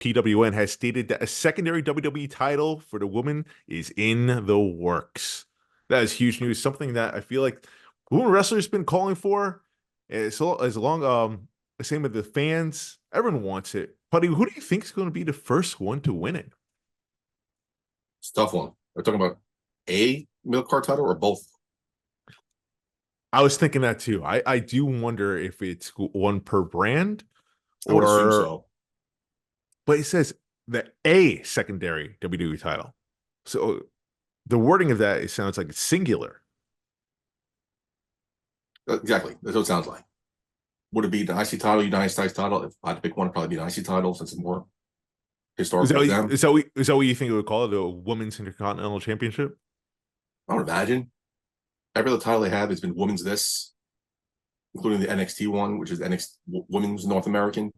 PWN has stated that a secondary WWE title for the woman is in the works. That is huge news. Something that I feel like women wrestlers been calling for. As long same with the fans, everyone wants it. Puddy, who do you think is going to be the first one to win it? It's a tough one. We're talking about a milk card title or both. I was thinking that too. I do wonder if it's one per brand I would assume or, so. but it says the a secondary WWE title. So the wording of that, it sounds like it's singular. Exactly. That's what it sounds like. Would it be the IC title, United States title? If I had to pick one, it'd probably be the IC title since it's more Is historical that, with them. is that what you think it would call it? The Women's Intercontinental Championship? I would imagine. Every other title they have has been women's this, including the NXT one, which is NXT Women's North American.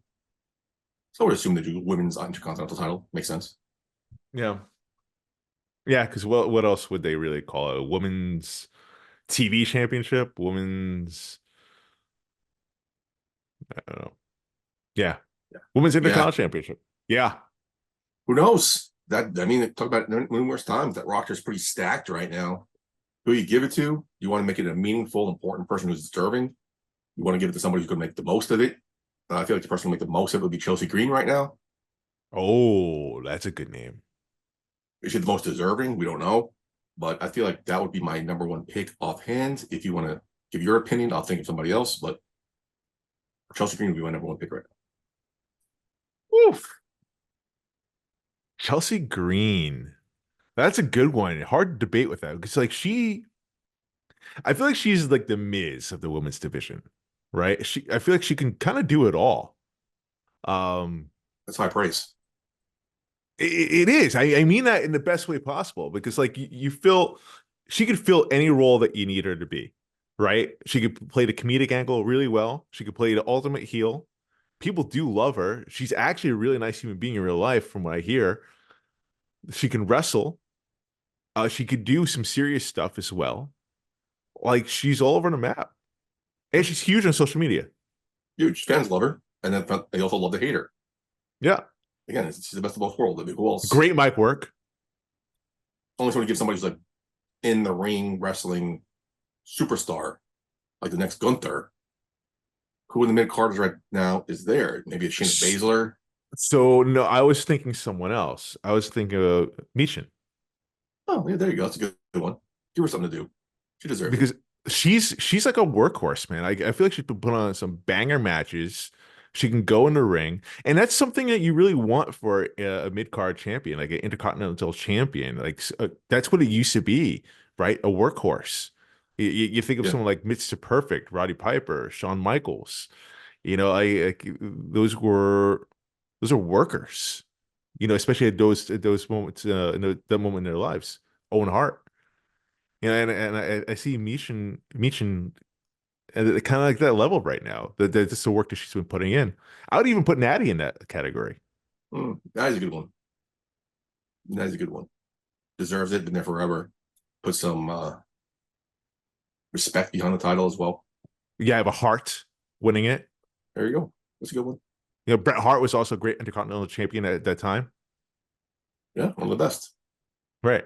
So I would assume they do women's intercontinental title. Makes sense. Yeah. Yeah, because what else would they really call it? A women's TV championship? Women's, I don't know. Yeah. Yeah. Women's Yeah. Intercontinental Championship. Yeah. Who knows? That I mean, talk about numerous times that roster's pretty stacked right now. Who you give it to? You want to make it a meaningful, important person who's deserving. You want to give it to somebody who's going to make the most of it. I feel like the person who make the most of it would be Chelsea Green right now. Oh, that's a good name. Is she the most deserving? We don't know. But I feel like that would be my number one pick offhand. If you want to give your opinion, I'll think of somebody else. But Chelsea Green would be my number one pick right now. Oof. Chelsea Green. That's a good one. Hard to debate with that because like I feel like she's like the Miz of the women's division, right? I feel like she can kind of do it all. That's high praise. It is. I mean that in the best way possible because like you feel she could fill any role that you need her to be, right? She could play the comedic angle really well. She could play the ultimate heel. People do love her. She's actually a really nice human being in real life, from what I hear. She can wrestle. She could do some serious stuff as well. Like she's all over the map, and she's huge on social media. Huge fans love her, and then they also love to hate her. Yeah, again, she's the best of both worlds. I mean, who else? Great mic work. Only someone to give somebody who's like in the ring wrestling superstar, like the next Gunther, who in the mid carders right now is there. Maybe it's Shayna Baszler. So no, I was thinking someone else. I was thinking of Michin. Oh, yeah, there you go. That's a good one. Give her something to do. She deserves because it. she's like a workhorse, man. I feel like she's been put on some banger matches. She can go in the ring, and that's something that you really want for a mid card champion, like an intercontinental champion. Like that's what it used to be, right? A workhorse. You think of someone like Mr. Perfect, Roddy Piper, Shawn Michaels. You know, those are workers. You know, especially at those moments that moment in their lives. Owen Hart. You know, and I see Michin kind of like that level right now. That's the work that she's been putting in. I would even put Natty in that category. That is a good one. That is a good one. Deserves it. Been there forever. Put some respect behind the title as well. Yeah, I have a Hart winning it. There you go. That's a good one. You know, Bret Hart was also a great intercontinental champion at that time. Yeah, one of the best. Right.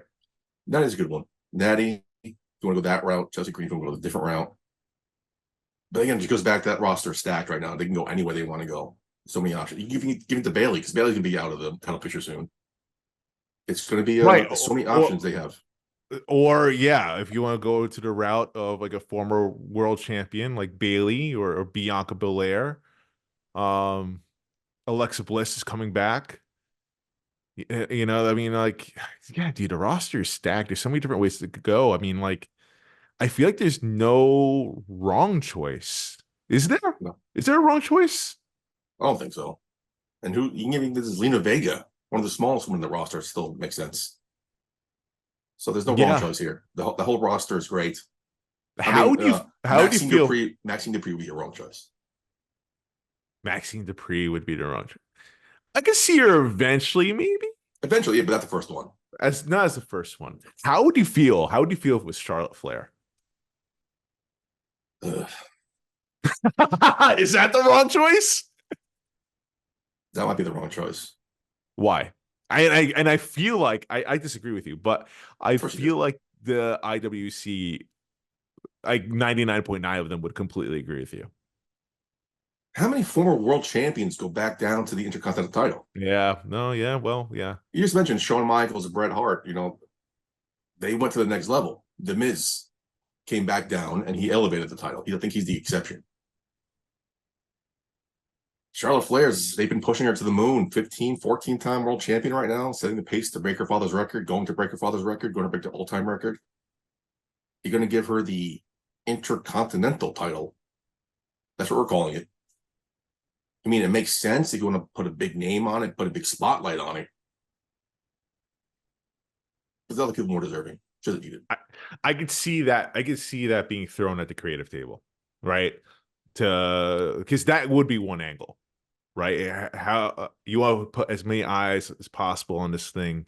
That is a good one. Natty, if you want to go that route, Chelsea Green, if you want to go a different route. But again, it just goes back to that roster stacked right now. They can go anywhere they want to go. So many options. You can give it to Bayley because Bayley's going to be out of the title picture soon. It's going to be right. So many options they have. Or yeah, if you want to go to the route of like a former world champion like Bayley or Bianca Belair, Alexa Bliss is coming back. You know, I mean, like, yeah, dude, the roster is stacked. There's so many different ways to go. I mean, like, I feel like there's no wrong choice. Is there? No. Is there a wrong choice? I don't think so. And who you can give this is Lena Vega, one of the smallest women in the roster, still makes sense. So there's no wrong choice here. The whole roster is great. How do you feel? Maxine Dupree would be a wrong choice. Maxine Dupree would be the wrong choice. I could see her eventually, maybe. Eventually, yeah, but not the first one. Not as the first one. How would you feel? How would you feel if it was Charlotte Flair? Is that the wrong choice? That might be the wrong choice. Why? I feel like I disagree with you, but I Of course you do. feel like the IWC, like 99.9 of them would completely agree with you. How many former world champions go back down to the Intercontinental title? Yeah, no, yeah, well, yeah. You just mentioned Shawn Michaels and Bret Hart. They went to the next level. The Miz came back down and he elevated the title. I think he's the exception. Charlotte Flair's, they've been pushing her to the moon. 15, 14-time world champion right now, setting the pace to break her father's record, going to break her father's record, going to break the all-time record. You're going to give her the Intercontinental title. That's what we're calling it. I mean, it makes sense if you want to put a big name on it, put a big spotlight on it. There's other people more deserving. She doesn't need it. I could see that. I could see that being thrown at the creative table, right? To because that would be one angle, right? How you want to put as many eyes as possible on this thing.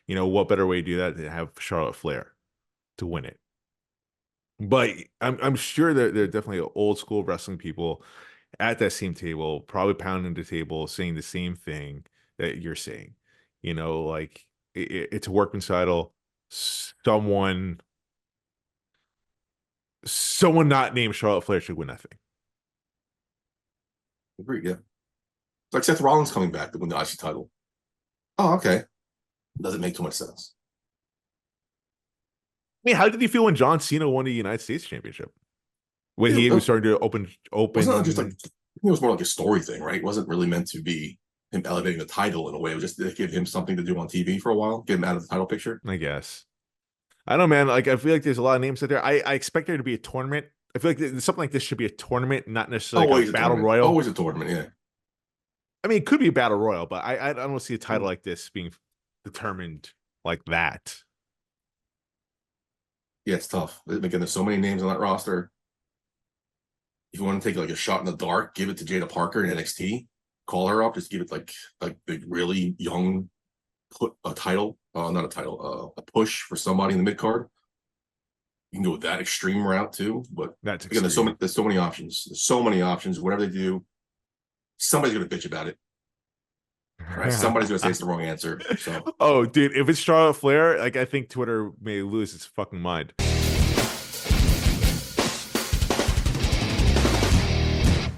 What better way to do that than have Charlotte Flair to win it? But I'm sure that there are definitely old school wrestling people at that same table, probably pounding the table, saying the same thing that you're saying. Like it's a workman's title. Someone, someone not named Charlotte Flair should win that thing. Agreed, yeah. It's like Seth Rollins coming back to win the IC title. Oh, okay. Doesn't make too much sense. I mean, how did you feel when John Cena won the United States Championship? When It he was starting to wasn't just like, open. I think it was more like a story thing, right? It wasn't really meant to be him elevating the title in a way. It was just to give him something to do on TV for a while, get him out of the title picture. I guess. I don't know, man. Like, I feel like there's a lot of names out there. I expect there to be a tournament. I feel like something like this should be a tournament, not necessarily like a Always a battle tournament. royal. Always a tournament, yeah. I mean, it could be a battle royal, but I don't see a title like this being determined like that. Yeah, it's tough. Again, there's so many names on that roster. If you want to take like a shot in the dark, give it to Jada Parker in NXT. Call her up, just give it like the really young put a title, not a title, a push for somebody in the mid card. You can go with that extreme route too. But That's again, extreme. there's so many options. There's so many options. Whatever they do, somebody's gonna bitch about it. Right? Somebody's gonna say it's the wrong answer. So Oh, dude, if it's Charlotte Flair, like I think Twitter may lose its fucking mind.